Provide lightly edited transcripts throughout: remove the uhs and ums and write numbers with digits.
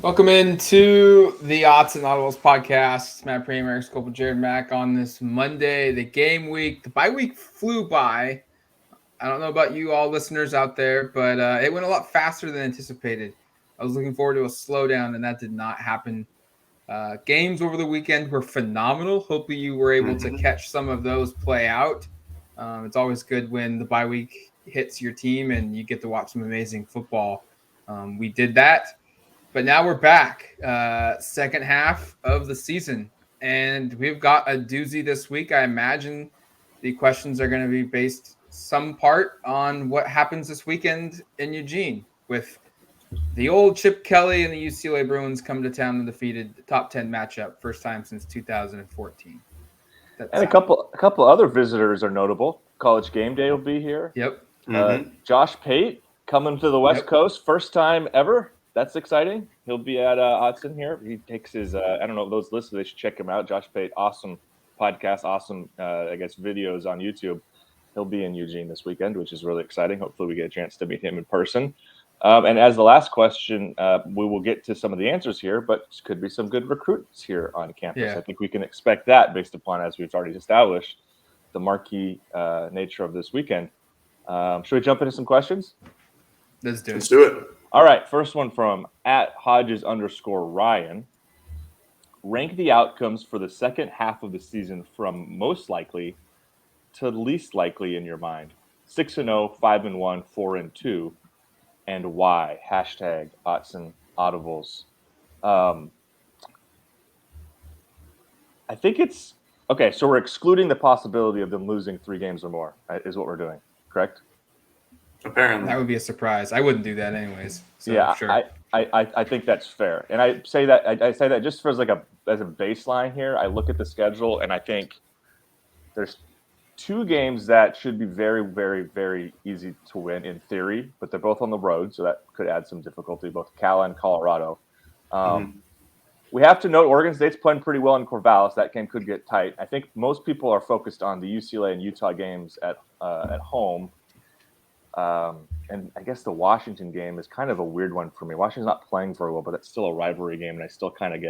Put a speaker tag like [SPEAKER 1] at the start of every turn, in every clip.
[SPEAKER 1] Welcome into the Autzen Audibles Podcast. Matt Pramer, Scopel, Jared Mack on this Monday, the game week. The bye week flew by. I don't know about you all listeners out there, but it went a lot faster than anticipated. I was looking forward to a slowdown, and that did not happen. Games over the weekend were phenomenal. Hopefully you were able to catch some of those play out. It's always good when the bye week hits your team and you get to watch some amazing football. We did that. But now we're back, second half of the season, and we've got a doozy this week. I imagine the questions are going to be based some part on what happens this weekend in Eugene with the old Chip Kelly and the UCLA Bruins come to town and defeated the top 10 matchup, first time since 2014.
[SPEAKER 2] And a couple other visitors are notable. College GameDay will be here.
[SPEAKER 1] Yep.
[SPEAKER 2] Josh Pate coming to the West Coast, first time ever. That's exciting. He'll be at Autzen here. He takes his, I don't know if those listeners, they should check him out. Josh Pate, awesome podcast, awesome, videos on YouTube. He'll be in Eugene this weekend, which is really exciting. Hopefully we get a chance to meet him in person. And as the last question, we will get to some of the answers here, but could be some good recruits here on campus. Yeah. I think we can expect that based upon, as we've already established, the marquee nature of this weekend. Should we jump into some questions?
[SPEAKER 1] Let's do
[SPEAKER 3] it.
[SPEAKER 2] All right, first one from @Hodges_Ryan. Rank the outcomes for the second half of the season from most likely to least likely in your mind. 6-0, 5-1, 4-2, and why? #Autzen Audibles. I think it's okay. So we're excluding the possibility of them losing 3 games or more. Is what we're doing, correct?
[SPEAKER 3] Apparently,
[SPEAKER 1] that would be a surprise. I wouldn't do that anyways. So,
[SPEAKER 2] yeah,
[SPEAKER 1] sure.
[SPEAKER 2] I think that's fair, and I say that just for as a baseline here. I look at the schedule, and I think there's 2 games that should be very, very, very easy to win in theory, but they're both on the road, so that could add some difficulty. Both Cal and Colorado. We have to note Oregon State's playing pretty well in Corvallis. That game could get tight. I think most people are focused on the UCLA and Utah games at home. And I guess the Washington game is kind of a weird one for me. Washington's not playing very well, but it's still a rivalry game, and I still kind of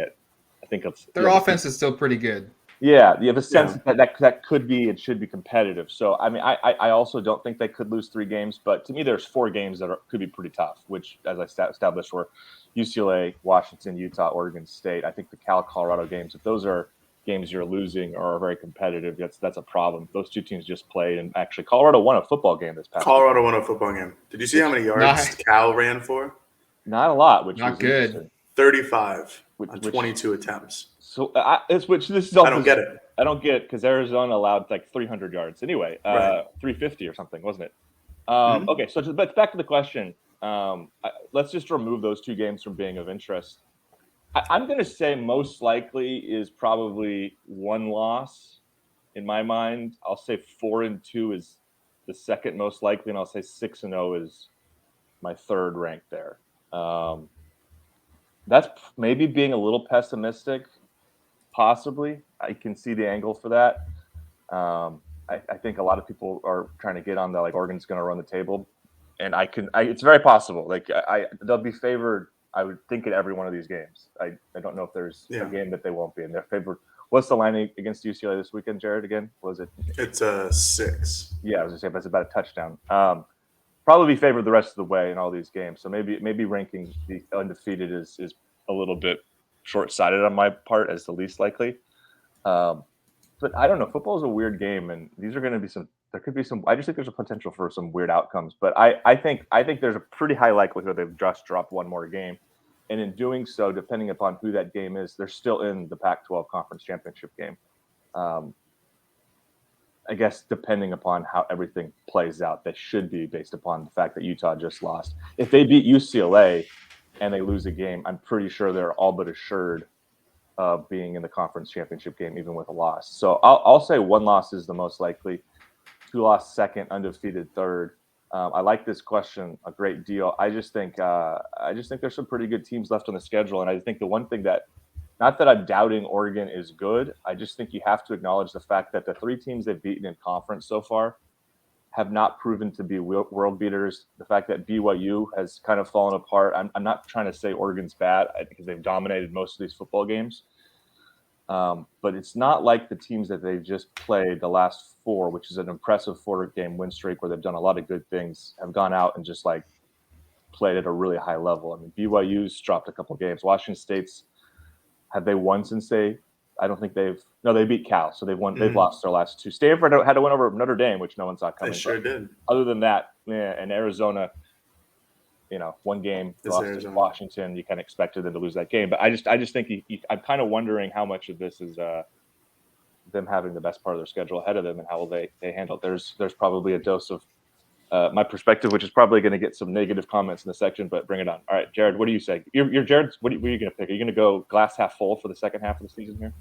[SPEAKER 1] their offense is still pretty good.
[SPEAKER 2] Yeah, you have a sense that could be and should be competitive. So, I mean, I also don't think they could lose 3 games, but to me, there's 4 games that could be pretty tough, which, as I established, were UCLA, Washington, Utah, Oregon State. I think the Cal-Colorado games, if those are games you're losing or are very competitive, that's a problem. Those 2 teams just played, and actually Colorado won a football game this past
[SPEAKER 3] Colorado won a football game. Did you see how many yards Cal ran for?
[SPEAKER 2] Not a lot, which
[SPEAKER 1] not good.
[SPEAKER 3] 35 on 22 attempts.
[SPEAKER 2] So this is all
[SPEAKER 3] I don't get it.
[SPEAKER 2] I don't get it because Arizona allowed like 300 yards anyway,
[SPEAKER 3] right.
[SPEAKER 2] 350 or something, wasn't it? Okay, so but back to the question. Let's just remove those 2 games from being of interest. I'm going to say most likely is probably 1 loss in my mind. I'll say 4-2 is the second most likely, and I'll say 6-0 is my third rank there. That's maybe being a little pessimistic, possibly. I can see the angle for that. I think a lot of people are trying to get on the Oregon's going to run the table, and it's very possible. They'll be favored. I would think in every one of these games. I don't know if there's a game that they won't be in. They're favored. What's the line against UCLA this weekend, Jared? Again, was it?
[SPEAKER 3] It's 6.
[SPEAKER 2] Yeah, I was gonna say that's about a touchdown. Probably be favored the rest of the way in all these games. So maybe ranking the undefeated is a little bit short-sighted on my part as the least likely. But I don't know. Football is a weird game, and these are going to be some. There could be some. I just think there's a potential for some weird outcomes. But I think there's a pretty high likelihood they've just dropped one more game, and in doing so, depending upon who that game is, they're still in the Pac-12 conference championship game. I guess depending upon how everything plays out, they should be based upon the fact that Utah just lost. If they beat UCLA and they lose a game, I'm pretty sure they're all but assured of being in the conference championship game, even with a loss. So I'll say 1 loss is the most likely, 2 loss second, undefeated third. I like this question a great deal. I just think there's some pretty good teams left on the schedule, and I think the one thing that, not that I'm doubting Oregon is good, I just think you have to acknowledge the fact that the 3 teams they've beaten in conference so far have not proven to be world beaters. The fact that BYU has kind of fallen apart. I'm not trying to say Oregon's bad because they've dominated most of these football games. But it's not like the teams that they've just played the last 4, which is an impressive 4-game win streak where they've done a lot of good things, have gone out and just like played at a really high level. I mean, BYU's dropped a couple games. Washington State's, have they won since they beat Cal, so they've won. They've lost their last 2. Stanford had to win over Notre Dame, which no one saw coming.
[SPEAKER 3] They sure did.
[SPEAKER 2] Other than that, and Arizona, one game lost to Washington. You kind of expected them to lose that game, but I just think I'm kind of wondering how much of this is them having the best part of their schedule ahead of them and how will they handle it. There's probably a dose of my perspective, which is probably going to get some negative comments in the section, but bring it on. All right, Jared, what do you say? You're Jared. What are you going to pick? Are you going to go glass half full for the second half of the season here?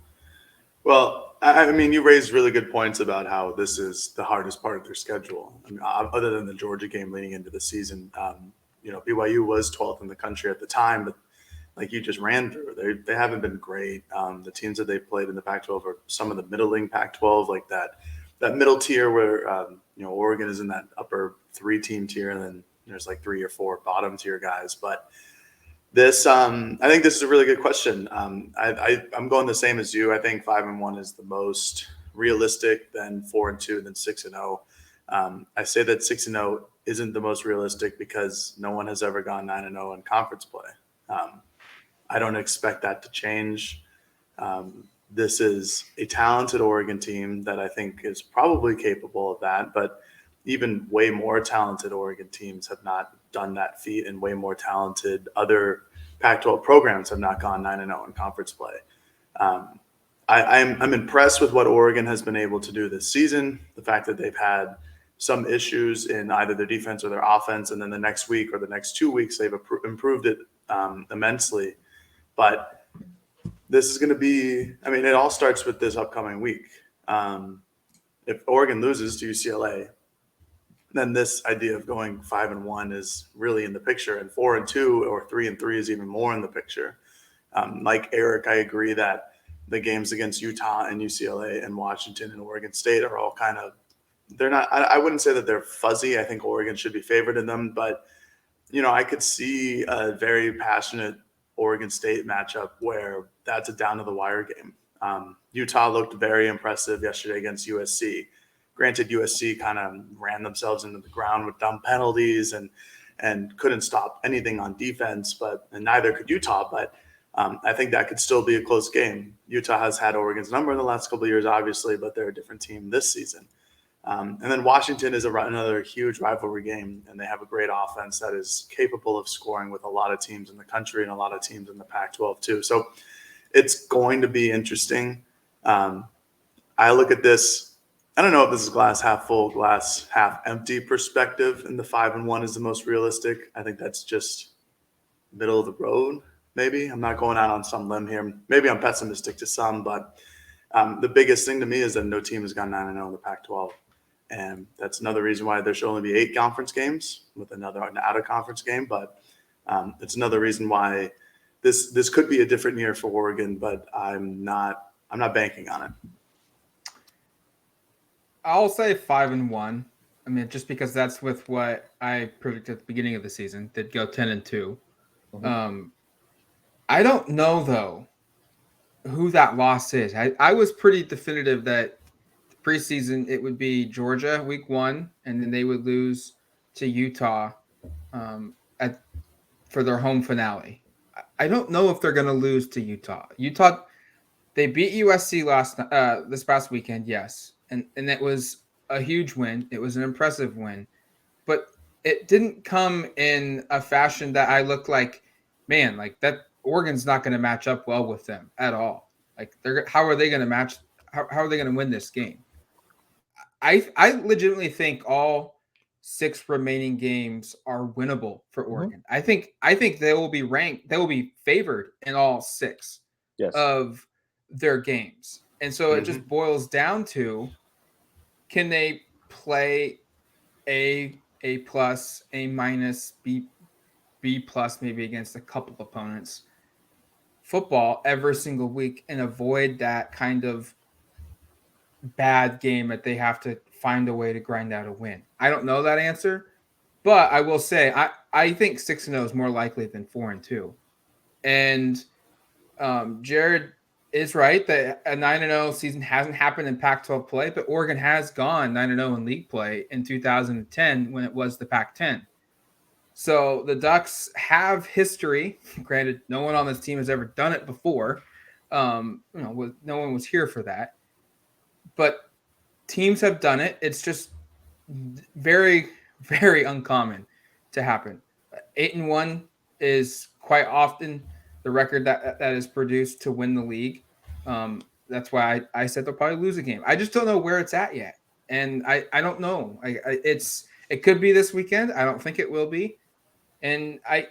[SPEAKER 3] Well, I mean, you raised really good points about how this is the hardest part of their schedule. I mean, other than the Georgia game leading into the season, BYU was 12th in the country at the time, but like you just ran through, they haven't been great. The teams that they've played in the Pac-12 are some of the middling Pac-12, like that middle tier where Oregon is in that upper 3-team tier, and then there's like 3 or 4 bottom tier guys. But this, I think this is a really good question. I'm going the same as you. I think 5-1 is the most realistic, then 4-2, then 6-0. I say that 6-0 isn't the most realistic because no one has ever gone 9-0 in conference play. I don't expect that to change. This is a talented Oregon team that I think is probably capable of that, but even way more talented Oregon teams have not done that feat, and way more talented other Pac-12 programs have not gone 9-0 in conference play. I'm impressed with what Oregon has been able to do this season. The fact that they've had some issues in either their defense or their offense, and then the next week or the next 2 weeks they've improved it immensely. But this is going to be, I mean, it all starts with this upcoming week. If Oregon loses to UCLA, then this idea of going 5-1 is really in the picture, and 4-2 or 3-3 is even more in the picture. Like Eric, I agree that the games against Utah and UCLA and Washington and Oregon State are all kind of, they're not, I wouldn't say that they're fuzzy. I think Oregon should be favored in them, but I could see a very passionate Oregon State matchup where that's a down to the wire game. Utah looked very impressive yesterday against USC. Granted, USC kind of ran themselves into the ground with dumb penalties and couldn't stop anything on defense, and neither could Utah. But I think that could still be a close game. Utah has had Oregon's number in the last couple of years, obviously, but they're a different team this season. And then Washington is another huge rivalry game, and they have a great offense that is capable of scoring with a lot of teams in the country and a lot of teams in the Pac-12 too. So it's going to be interesting. I look at this, I don't know if this is glass half full, glass half empty perspective, and the 5-1 is the most realistic. I think that's just middle of the road, maybe. I'm not going out on some limb here. Maybe I'm pessimistic to some, but the biggest thing to me is that no team has gone 9-0 in the Pac-12. And that's another reason why there should only be 8 conference games with another out-of-conference game. But it's another reason why this could be a different year for Oregon, but I'm not banking on it.
[SPEAKER 1] I'll say 5-1. I mean, just because that's with what I predicted at the beginning of the season. They'd go 10-2. Mm-hmm. I don't know though who that loss is. I was pretty definitive that preseason it would be Georgia week 1, and then they would lose to Utah for their home finale. I don't know if they're going to lose to Utah. They beat USC this past weekend, yes. And it was a huge win. It was an impressive win. But it didn't come in a fashion that I looked like, man, like that Oregon's not going to match up well with them at all. Like how are they going to match? How are they going to win this game? I legitimately think all 6 remaining games are winnable for Oregon. Mm-hmm. I think they will be ranked. They will be favored in all 6 of their games. And so it just boils down to, can they play A plus, A minus, B plus maybe against a couple opponents football every single week and avoid that kind of bad game that they have to find a way to grind out a win. I don't know that answer, but I will say I think 6-0 is more likely than 4-2. And Jared is right that a 9-0 season hasn't happened in Pac-12 play, but Oregon has gone 9-0 in league play in 2010 when it was the Pac-10. So the Ducks have history. Granted, no one on this team has ever done it before. No one was here for that. But teams have done it. It's just very, very uncommon to happen. 8-1 is quite often the record that is produced to win the league. That's why I said they'll probably lose a game. I just don't know where it's at yet, and I don't know. It could be this weekend. I don't think it will be, and I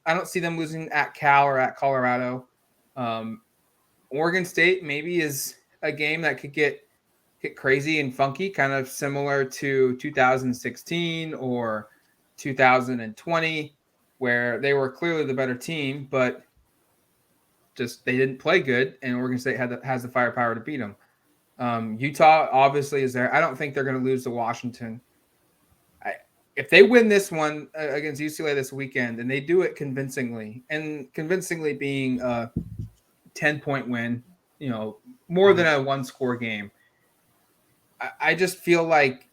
[SPEAKER 1] don't see them losing at Cal or at Colorado. Oregon State maybe is a game that could get crazy and funky, kind of similar to 2016 or 2020, where they were clearly the better team, but just they didn't play good, and Oregon State has the firepower to beat them. Utah obviously is there. I don't think they're going to lose to Washington. If they win this one against UCLA this weekend, and they do it convincingly, and convincingly being a 10-point win, more than a one-score game, I just feel like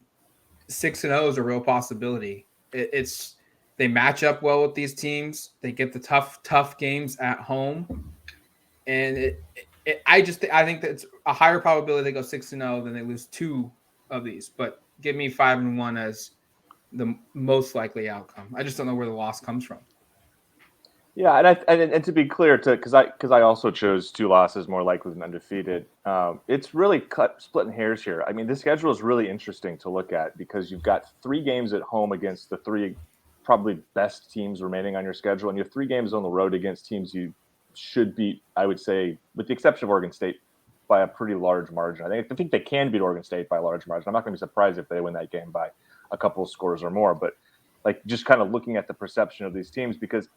[SPEAKER 1] 6-0 is a real possibility. They match up well with these teams. They get the tough games at home, and I think that it's a higher probability they go 6-0 than they lose 2 of these. But give me 5-1 as the most likely outcome. I just don't know where the loss comes from.
[SPEAKER 2] Yeah, and to be clear, because I also chose 2 losses more likely than undefeated. It's really splitting hairs here. I mean, the schedule is really interesting to look at because you've got 3 games at home against the 3 probably best teams remaining on your schedule, and you have 3 games on the road against teams you should beat. I would say, with the exception of Oregon State, by a pretty large margin. I think they can beat Oregon State by a large margin. I'm not going to be surprised if they win that game by a couple of scores or more. But like just kind of looking at the perception of these teams, because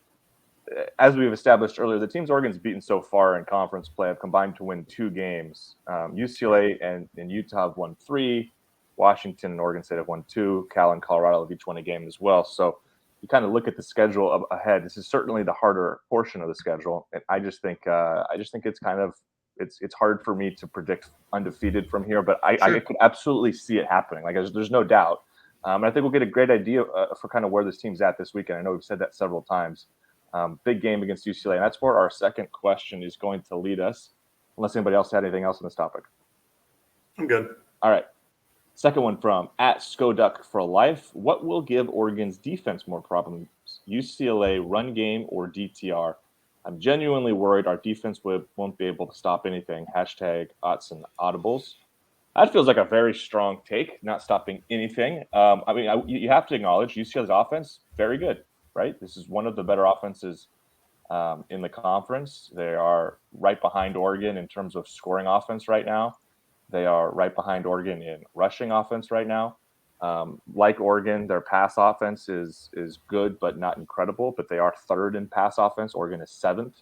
[SPEAKER 2] as we've established earlier, the teams Oregon's beaten so far in conference play have combined to win 2 games. UCLA and Utah have won 3. Washington and Oregon State have won 2. Cal and Colorado have each won a game as well. So you kind of look at the schedule ahead. This is certainly the harder portion of the schedule, and I just think it's kind of it's hard for me to predict undefeated from here. But I could absolutely see it happening. Like there's no doubt. And I think we'll get a great idea for kind of where this team's at this weekend. I know we've said that several times. Big game against UCLA, and that's where our second question is going to lead us, unless anybody else had anything else on this topic.
[SPEAKER 3] I'm good.
[SPEAKER 2] All right. Second one from @Skoduck for life. What will give Oregon's defense more problems, UCLA run game or DTR? I'm genuinely worried our defense won't be able to stop anything. #Autzen Audibles. That feels like a very strong take, not stopping anything. You have to acknowledge UCLA's offense, very good. Right, this is one of the better offenses in the conference. They are right behind Oregon in terms of scoring offense right now. They are right behind Oregon in rushing offense right now. Like Oregon, their pass offense is good but not incredible. But they are 3rd in pass offense. Oregon is 7th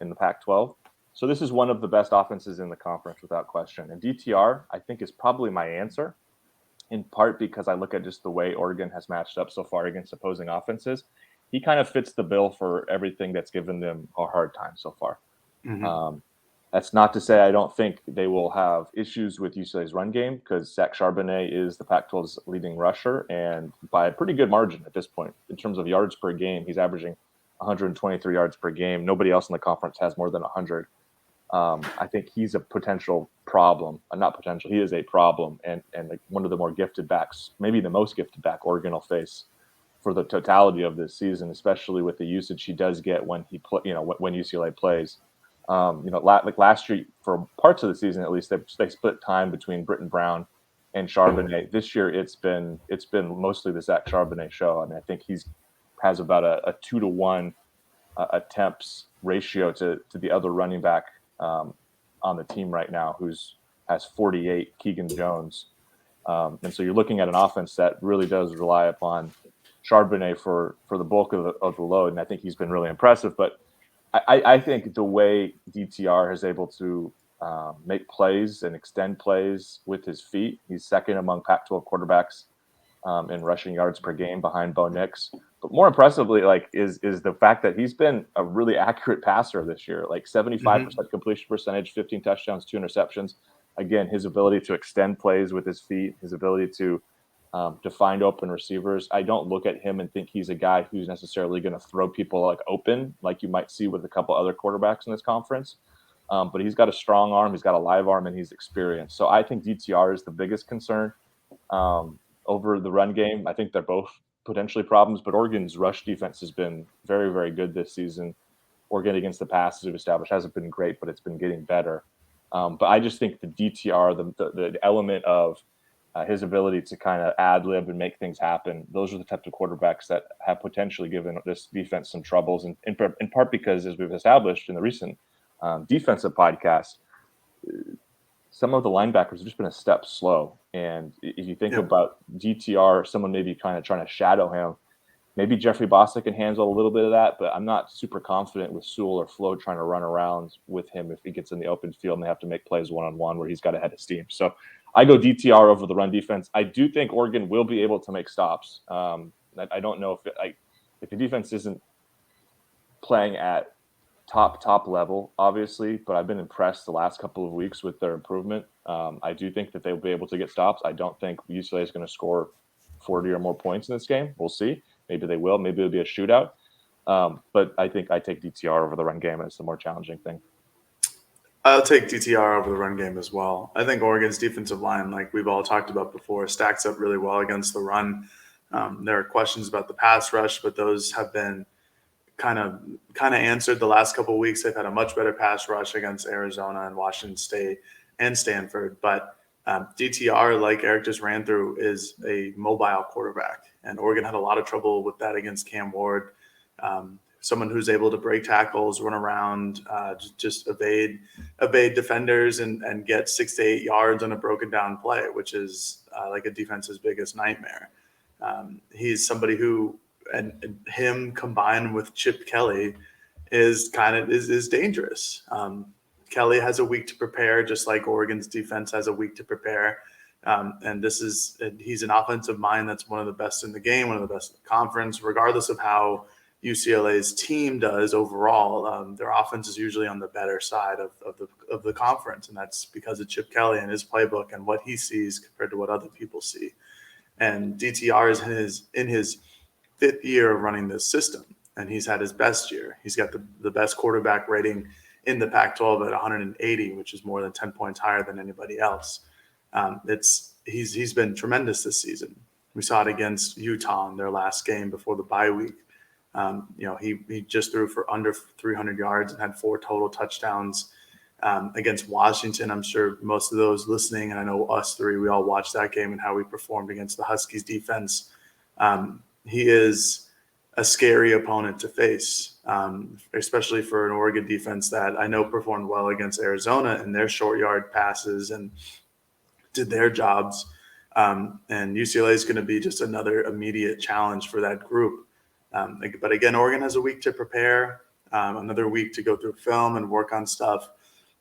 [SPEAKER 2] in the Pac-12. So this is one of the best offenses in the conference without question. And DTR, I think, is probably my answer, in part because I look at just the way Oregon has matched up so far against opposing offenses. He kind of fits the bill for everything that's given them a hard time so far. Mm-hmm. That's not to say I don't think they will have issues with UCLA's run game, because Zach Charbonnet is the Pac-12's leading rusher, and by a pretty good margin at this point. In terms of yards per game, he's averaging 123 yards per game. Nobody else in the conference has more than 100. I think he's a potential problem. Not potential. He is a problem, and like one of the more gifted backs, maybe the most gifted back Oregon will face for the totality of this season, especially with the usage he does get when when UCLA plays. Like last year, for parts of the season at least, they split time between Britton Brown and Charbonnet. This year, it's been mostly the Zach Charbonnet show. I mean, I think has about a 2-to-1 attempts ratio to the other running back on the team right now, has 48, Keegan Jones. And so you're looking at an offense that really does rely upon Charbonnet for the bulk of the load. And I think he's been really impressive. But I think the way DTR is able to make plays and extend plays with his feet. He's second among Pac-12 quarterbacks in rushing yards per game behind Bo Nix. But more impressively, is the fact that he's been a really accurate passer this year, 75% completion percentage, 15 touchdowns, 2 interceptions. Again, his ability to extend plays with his feet, his ability to find open receivers. I don't look at him and think he's a guy who's necessarily going to throw people open like you might see with a couple other quarterbacks in this conference. But he's got a strong arm, he's got a live arm, and he's experienced. So I think DTR is the biggest concern over the run game. I think they're both potentially problems, but Oregon's rush defense has been very, very good this season. Oregon against the pass, as we've established, hasn't been great, but it's been getting better. But I just think the DTR, the element of his ability to kind of ad-lib and make things happen, those are the types of quarterbacks that have potentially given this defense some troubles, and in part because, as we've established in the recent defensive podcast, some of the linebackers have just been a step slow. And if you think about DTR, someone maybe kind of trying to shadow him, maybe Jeffrey Bossa can handle a little bit of that, but I'm not super confident with Sewell or Flo trying to run around with him if he gets in the open field and they have to make plays one-on-one where he's got a head of steam. So I go DTR over the run defense. I do think Oregon will be able to make stops. I don't know if the defense isn't playing at top level, obviously, but I've been impressed the last couple of weeks with their improvement. I do think that they'll be able to get stops. I don't think UCLA is going to score 40 or more points in this game. We'll see. Maybe they will. Maybe it'll be a shootout. But I think I take DTR over the run game as the more challenging thing.
[SPEAKER 3] I'll take DTR over the run game as well. I think Oregon's defensive line, like we've all talked about before, stacks up really well against the run. There are questions about the pass rush, but those have been kind of answered the last couple of weeks. They've had a much better pass rush against Arizona and Washington State and Stanford. But DTR, like Eric just ran through, is a mobile quarterback. And Oregon had a lot of trouble with that against Cam Ward. Someone who's able to break tackles, run around, just evade defenders and get 6 to 8 yards on a broken down play, which is like a defense's biggest nightmare. He's somebody who, and him combined with Chip Kelly is dangerous. Kelly has a week to prepare, just like Oregon's defense has a week to prepare. And he's an offensive mind that's one of the best in the game, one of the best in the conference, regardless of how UCLA's team does overall. Their offense is usually on the better side of the conference, and that's because of Chip Kelly and his playbook and what he sees compared to what other people see. And DTR is in his 5th year of running this system, and he's had his best year. He's got the best quarterback rating in the Pac-12 at 180, which is more than 10 points higher than anybody else. He's been tremendous this season. We saw it against Utah in their last game before the bye week. He just threw for under 300 yards and had 4 total touchdowns against Washington. I'm sure most of those listening, and I know us three, we all watched that game and how we performed against the Huskies defense. He is a scary opponent to face, especially for an Oregon defense that I know performed well against Arizona in their short yard passes and did their jobs. And UCLA is going to be just another immediate challenge for that group. But again, Oregon has a week to prepare, another week to go through film and work on stuff.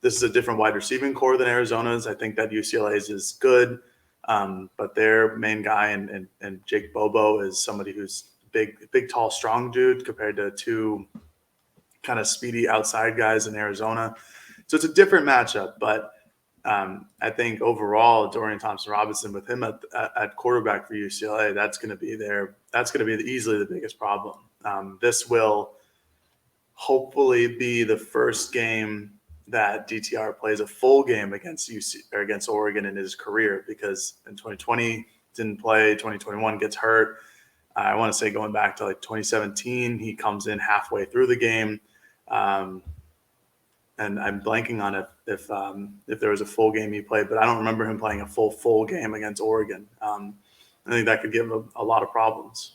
[SPEAKER 3] This is a different wide receiving core than Arizona's. I think that UCLA's is good, but their main guy and Jake Bobo is somebody who's big, tall, strong dude compared to 2 kind of speedy outside guys in Arizona. So it's a different matchup, but I think overall, Dorian Thompson-Robinson with him at quarterback for UCLA, that's going to be easily the biggest problem. This will hopefully be the first game that DTR plays a full game against Oregon in his career, because in 2020 didn't play, 2021 gets hurt. I want to say going back to 2017, he comes in halfway through the game. And I'm blanking on if there was a full game he played, but I don't remember him playing a full game against Oregon. I think that could give him a lot of problems.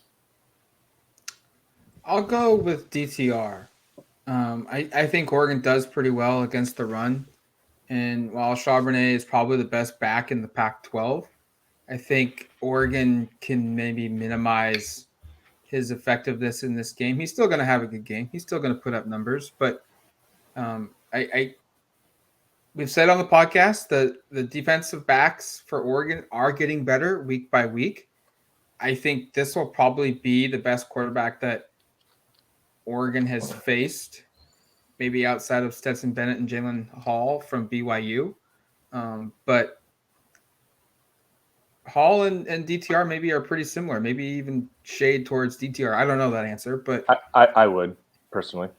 [SPEAKER 1] I'll go with DTR. I think Oregon does pretty well against the run. And while Charbonnet is probably the best back in the Pac-12, I think Oregon can maybe minimize his effectiveness in this game. He's still going to have a good game. He's still going to put up numbers, but I we've said on the podcast that the defensive backs for Oregon are getting better week by week. I think this will probably be the best quarterback that Oregon has faced, maybe outside of Stetson Bennett and Jalen Hall from BYU. But Hall and DTR maybe are pretty similar, maybe even shade towards DTR. I don't know that answer, but
[SPEAKER 2] I would personally.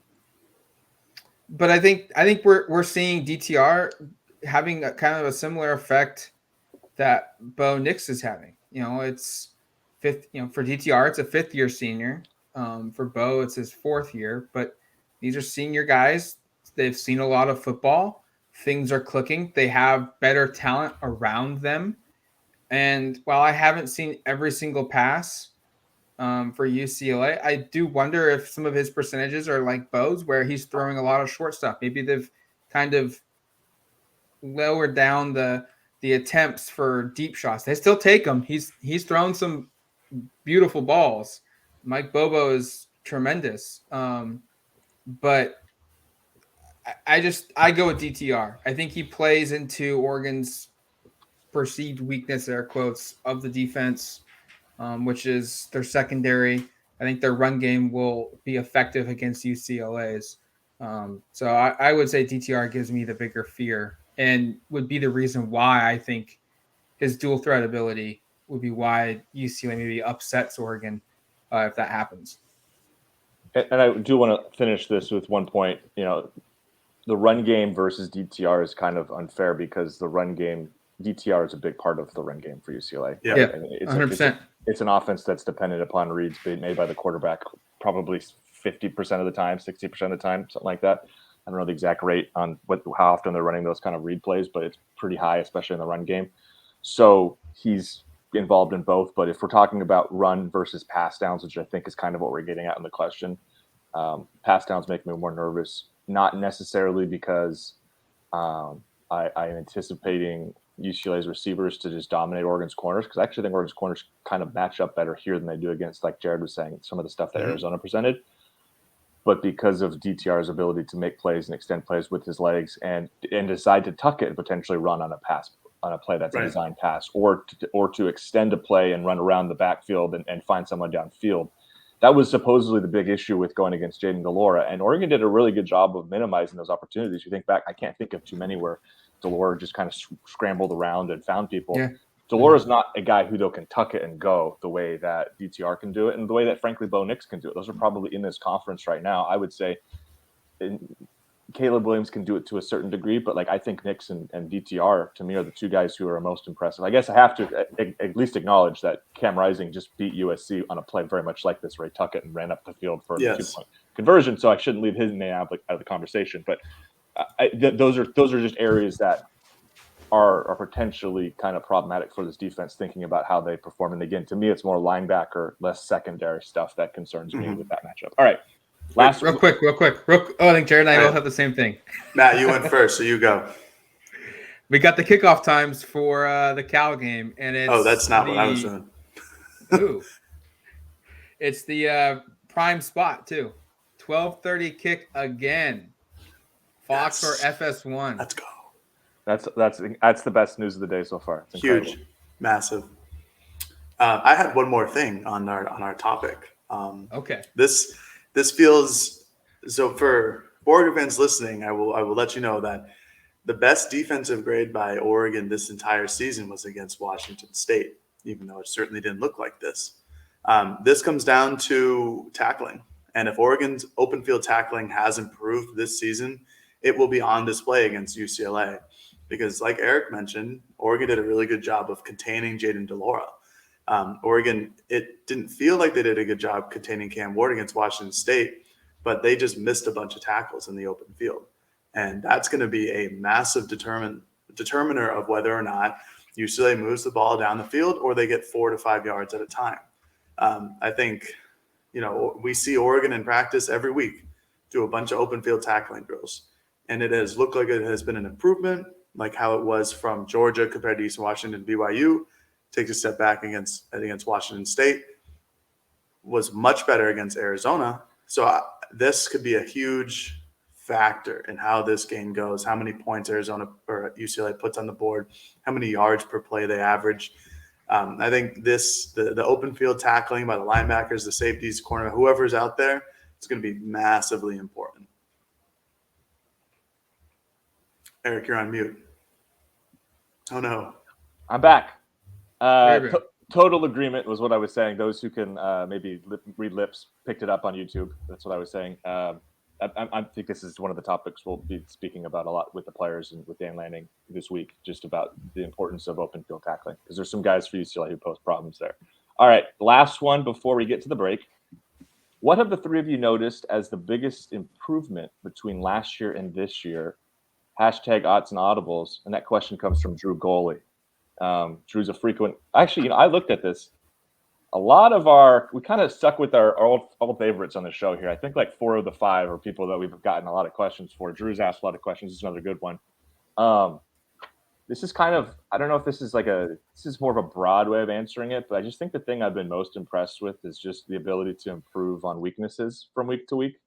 [SPEAKER 1] But I think we're seeing DTR having a kind of a similar effect that Bo Nix is having. It's fifth. For DTR, it's a fifth-year senior. For Bo, it's his fourth year. But these are senior guys. They've seen a lot of football. Things are clicking. They have better talent around them. And while I haven't seen every single pass for UCLA, I do wonder if some of his percentages are like Bo's, where he's throwing a lot of short stuff. Maybe they've kind of lowered down the attempts for deep shots. They still take them. He's thrown some beautiful balls. Mike Bobo is tremendous. But I go with DTR. I think he plays into Oregon's perceived weakness, air quotes, of the defense, which is their secondary. I think their run game will be effective against UCLA's. So I would say DTR gives me the bigger fear and would be the reason why I think his dual threat ability would be why UCLA maybe upsets Oregon if that happens.
[SPEAKER 2] And I do want to finish this with one point. The run game versus DTR is kind of unfair because the run game, DTR is a big part of the run game for UCLA.
[SPEAKER 1] Yeah, 100%.
[SPEAKER 2] It's an offense that's dependent upon reads being made by the quarterback probably 50% of the time, 60% of the time, something like that. I don't know the exact rate on how often they're running those kind of read plays, but it's pretty high, especially in the run game. So he's involved in both. But if we're talking about run versus pass downs, which I think is kind of what we're getting at in the question, pass downs make me more nervous, not necessarily because I am anticipating UCLA's receivers to just dominate Oregon's corners, because I actually think Oregon's corners kind of match up better here than they do against, like Jared was saying, some of the stuff that Arizona presented. But because of DTR's ability to make plays and extend plays with his legs and decide to tuck it and potentially run on a play that's a design pass, or to extend a play and run around the backfield and find someone downfield. That was supposedly the big issue with going against Jaden Delora, and Oregon did a really good job of minimizing those opportunities. You think back, I can't think of too many where Delora just kind of scrambled around and found people. Yeah. Delora's not a guy who, though, can tuck it and go the way that DTR can do it, and the way that, frankly, Bo Nix can do it. Those are probably in this conference right now. I would say Caleb Williams can do it to a certain degree, but I think Nix and DTR, to me, are the two guys who are most impressive. I guess I have to at least acknowledge that Cam Rising just beat USC on a play very much like this, where he tucked it and ran up the field for a 2-point conversion, so I shouldn't leave his name out of the conversation. But those are just areas that are potentially kind of problematic for this defense, thinking about how they perform. And again, to me, it's more linebacker, less secondary stuff that concerns me with that matchup. All right.
[SPEAKER 1] Real quick. I think Jared and I both have the same thing.
[SPEAKER 3] Matt, you went first, so you go.
[SPEAKER 1] We got the kickoff times for the Cal game, and it's
[SPEAKER 3] that's not what I was doing.
[SPEAKER 1] Ooh. It's the prime spot too. 12:30 kick again. Fox or FS1.
[SPEAKER 3] Let's go.
[SPEAKER 2] That's the best news of the day so far. It's incredible.
[SPEAKER 3] Huge, massive. I had one more thing on our topic.
[SPEAKER 1] Okay.
[SPEAKER 3] This feels so for Oregon fans listening. I will let you know that the best defensive grade by Oregon this entire season was against Washington State, even though it certainly didn't look like this. This comes down to tackling, and if Oregon's open field tackling has improved this season, it will be on display against UCLA. Because like Eric mentioned, Oregon did a really good job of containing Jaden Delora. Oregon, it didn't feel like they did a good job containing Cam Ward against Washington State, but they just missed a bunch of tackles in the open field. And that's going to be a massive determiner of whether or not UCLA moves the ball down the field or they get 4 to 5 yards at a time. I think, we see Oregon in practice every week do a bunch of open field tackling drills. And it has looked like it has been an improvement, like how it was from Georgia compared to Eastern Washington. BYU takes a step back against Washington State, was much better against Arizona. So this could be a huge factor in how this game goes, how many points Arizona or UCLA puts on the board, how many yards per play they average. I think the open field tackling by the linebackers, the safeties, corner, whoever's out there, it's going to be massively important. Eric, you're on mute. Oh, no.
[SPEAKER 2] I'm back.
[SPEAKER 1] Very good.
[SPEAKER 2] Total agreement was what I was saying. Those who can maybe read lips picked it up on YouTube. That's what I was saying. I think this is one of the topics we'll be speaking about a lot with the players and with Dan Lanning this week, just about the importance of open field tackling, because there's some guys for UCLA who pose problems there. All right, last one before we get to the break. What have the three of you noticed as the biggest improvement between last year and this year? Hashtag Autzen Audibles. And that question comes from Drew Goley. Drew's a frequent. Actually, I looked at this. A lot of we kind of stuck with our old favorites on the show here. I think like 4 of the 5 are people that we've gotten a lot of questions for. Drew's asked a lot of questions. This is another good one. This is kind of, I don't know if this is more of a broad way of answering it, but I just think the thing I've been most impressed with is just the ability to improve on weaknesses from week to week.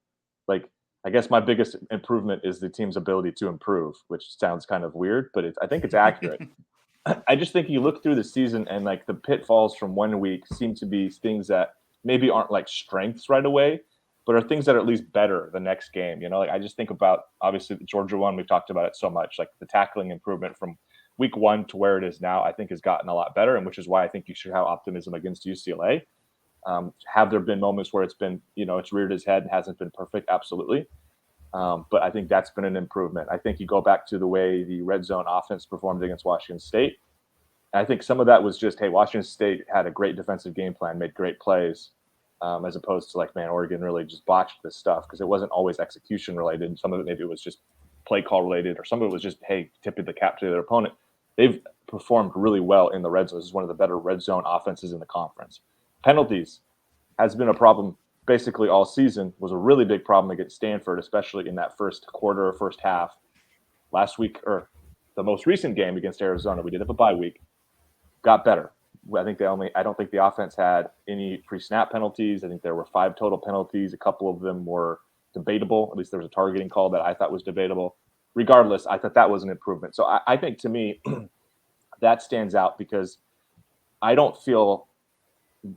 [SPEAKER 2] Like, I guess my biggest improvement is the team's ability to improve, which sounds kind of weird, but I think it's accurate. I just think you look through the season and like the pitfalls from one week seem to be things that maybe aren't like strengths right away, but are things that are at least better the next game. Like I just think about, obviously, the Georgia one, we've talked about it so much, like the tackling improvement from week 1 to where it is now, I think has gotten a lot better, and which is why I think you should have optimism against UCLA. Have there been moments where it's been, it's reared its head and hasn't been perfect? Absolutely. But I think that's been an improvement. I think you go back to the way the red zone offense performed against Washington State. And I think some of that was just, hey, Washington State had a great defensive game plan, made great plays, as opposed to like, man, Oregon really just botched this stuff, because it wasn't always execution related. Some of it maybe was just play call related, or some of it was just, hey, tipping the cap to their opponent. They've performed really well in the red zone. This is one of the better red zone offenses in the conference. Penalties has been a problem basically all season, was a really big problem against Stanford, especially in that first quarter or first half. Last week, or the most recent game against Arizona, we did have a bye week, got better. I don't think the offense had any pre-snap penalties. I think there were 5 total penalties. A couple of them were debatable. At least there was a targeting call that I thought was debatable. Regardless, I thought that was an improvement. So I think, to me, that stands out, because I don't feel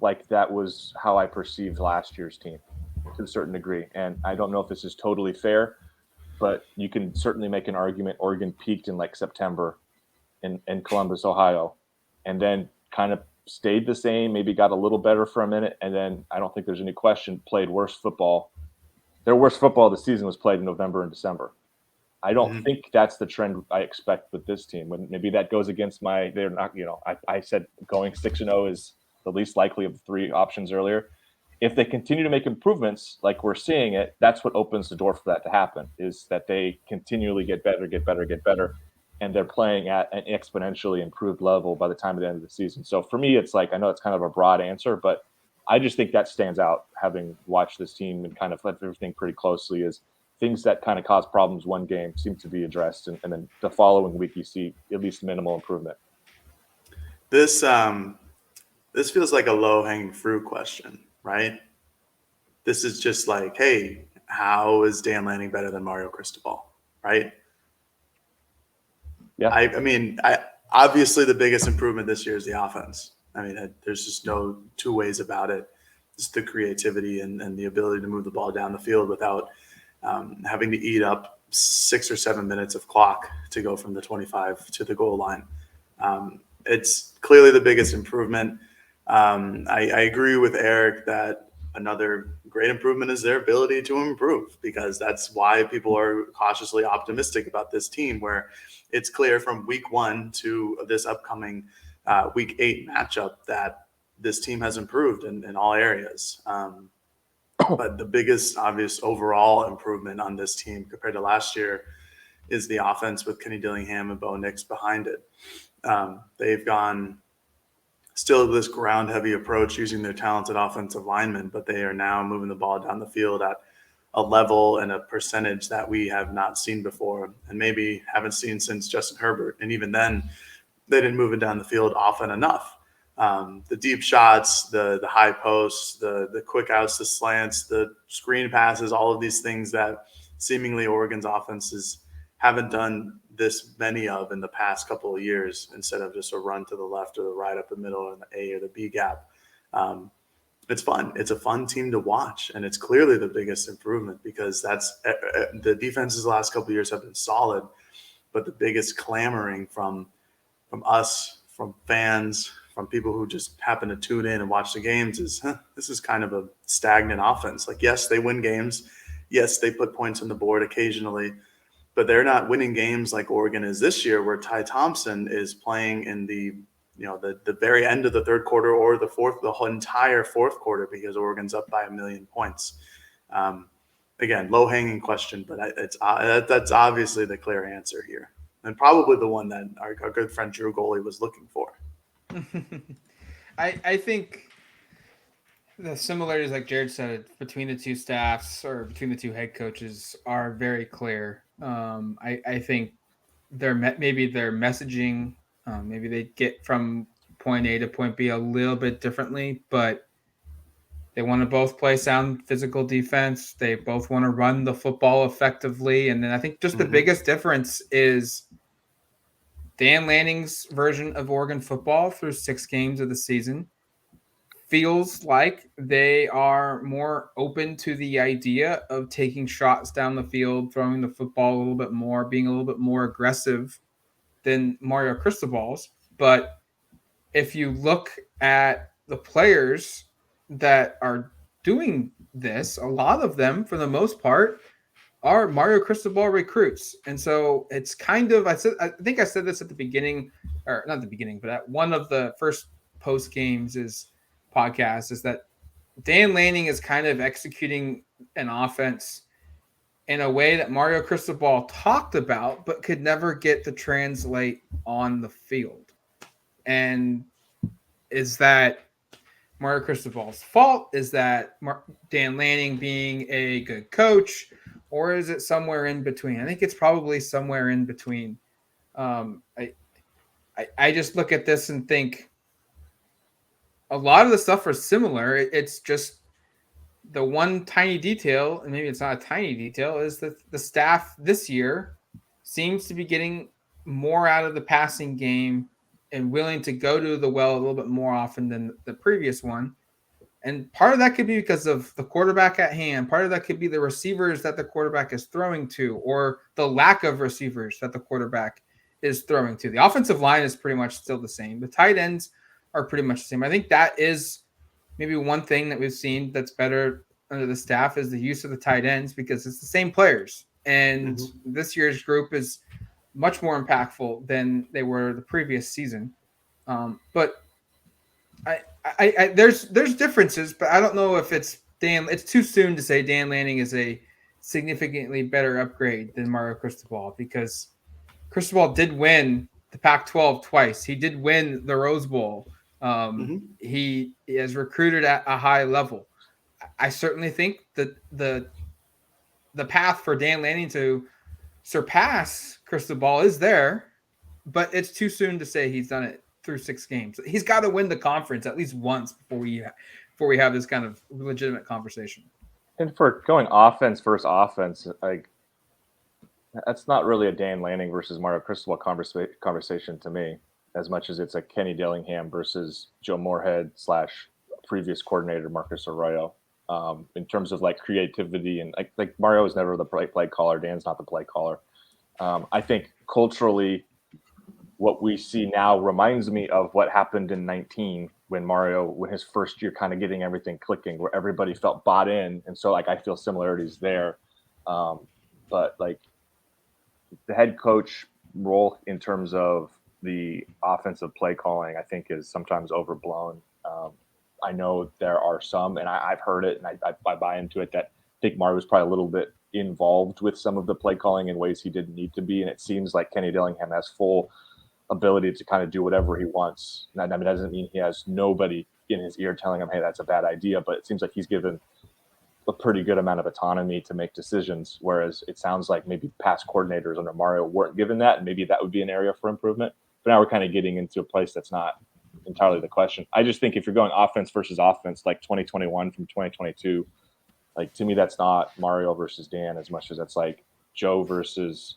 [SPEAKER 2] like that was how I perceived last year's team to a certain degree. And I don't know if this is totally fair, but you can certainly make an argument Oregon peaked in like September in Columbus, Ohio, and then kind of stayed the same, maybe got a little better for a minute, and then I don't think there's any question played worse football. Their worst football of the season was played in November and December. I don't think that's the trend I expect with this team. When maybe that goes against they're not, I said going 6-0 is the least likely of the 3 options earlier. If they continue to make improvements like we're seeing it, that's what opens the door for that to happen, is that they continually get better, and they're playing at an exponentially improved level by the time of the end of the season. So for me, it's like, I know it's kind of a broad answer, but I just think that stands out, having watched this team and kind of led everything pretty closely, is things that kind of cause problems one game seem to be addressed, and then the following week you see at least minimal improvement.
[SPEAKER 3] This feels like a low-hanging fruit question, right? This is just like, hey, how is Dan Lanning better than Mario Cristobal, right?
[SPEAKER 2] Yeah.
[SPEAKER 3] I mean, obviously the biggest improvement this year is the offense. I mean, there's just no 2 ways about it. Just the creativity and the ability to move the ball down the field without having to eat up 6 or 7 minutes of clock to go from the 25 to the goal line. It's clearly the biggest improvement. I agree with Eric that another great improvement is their ability to improve, because that's why people are cautiously optimistic about this team, where it's clear from week 1 to this upcoming week 8 matchup that this team has improved in all areas. But the biggest obvious overall improvement on this team compared to last year is the offense with Kenny Dillingham and Bo Nix behind it. They've gone still this ground heavy approach using their talented offensive linemen, but they are now moving the ball down the field at a level and a percentage that we have not seen before, and maybe haven't seen since Justin Herbert. And even then, they didn't move it down the field often enough. The deep shots, the high posts, the quick outs, the slants, the screen passes, all of these things that seemingly Oregon's offenses haven't done this many of in the past couple of years, instead of just a run to the left or the right up the middle or the A or the B gap. It's fun. It's a fun team to watch, and it's clearly the biggest improvement, because that's the defenses the last couple of years have been solid, but the biggest clamoring from us, from fans, from people who just happen to tune in and watch the games is, this is kind of a stagnant offense. Like, yes, they win games. Yes, they put points on the board occasionally, but they're not winning games like Oregon is this year, where Ty Thompson is playing in the very end of the third quarter or the whole entire fourth quarter, because Oregon's up by 1 million points. Again, low hanging question, but that's obviously the clear answer here, and probably the one that our good friend Drew Goalie was looking for.
[SPEAKER 1] I think the similarities, like Jared said, between the two staffs or between the two head coaches are very clear. I think maybe their messaging, maybe they get from point A to point B a little bit differently, but they want to both play sound physical defense. They both want to run the football effectively. And then I think just the biggest difference is Dan Lanning's version of Oregon football through 6 games of the season feels like they are more open to the idea of taking shots down the field, throwing the football a little bit more, being a little bit more aggressive than Mario Cristobal's. But if you look at the players that are doing this, a lot of them, for the most part, are Mario Cristobal recruits. And so it's kind of, I think I said this at the beginning, or not the beginning, but at one of the first post games podcast, is that Dan Lanning is kind of executing an offense in a way that Mario Cristobal talked about, but could never get to translate on the field. And is that Mario Cristobal's fault? Is that Dan Lanning being a good coach? Or is it somewhere in between? I think it's probably somewhere in between. I just look at this and think a lot of the stuff are similar. It's just the one tiny detail, and maybe it's not a tiny detail, is that the staff this year seems to be getting more out of the passing game and willing to go to the well a little bit more often than the previous one. And part of that could be because of the quarterback at hand. Part of that could be the receivers that the quarterback is throwing to, or the lack of receivers that the quarterback is throwing to. The offensive line is pretty much still the same. The tight ends are pretty much the same. I think that is maybe one thing that we've seen that's better under the staff, is the use of the tight ends, because it's the same players. And this year's group is much more impactful than they were the previous season. But there's differences, but I don't know if it's too soon to say Dan Lanning is a significantly better upgrade than Mario Cristobal, because Cristobal did win the Pac-12 twice. He did win the Rose Bowl. He is recruited at a high level. I certainly think that the path for Dan Lanning to surpass Cristobal is there, but it's too soon to say he's done it through 6 games. He's got to win the conference at least once before we have this kind of legitimate conversation.
[SPEAKER 2] And for going offense versus offense, like, that's not really a Dan Lanning versus Mario Cristobal conversation to me, as much as it's a Kenny Dillingham versus Joe Moorhead / previous coordinator Marcus Arroyo. In terms of like creativity, and like Mario is never the play caller. Dan's not the play caller. I think culturally, what we see now reminds me of what happened in 19 when his first year, kind of getting everything clicking, where everybody felt bought in. And so like, I feel similarities there. But like the head coach role in terms of the offensive play calling, I think is sometimes overblown. I know there are some, and I've heard it, and I buy into it, that I think Mario was probably a little bit involved with some of the play calling in ways he didn't need to be. And it seems like Kenny Dillingham has full ability to kind of do whatever he wants. And that doesn't mean he has nobody in his ear telling him, hey, that's a bad idea. But it seems like he's given a pretty good amount of autonomy to make decisions, whereas it sounds like maybe past coordinators under Mario weren't given that, and maybe that would be an area for improvement. But now we're kind of getting into a place that's not entirely the question. I just think if you're going offense versus offense, like 2021 from 2022, Like, to me, that's not Mario versus Dan as much as that's like Joe versus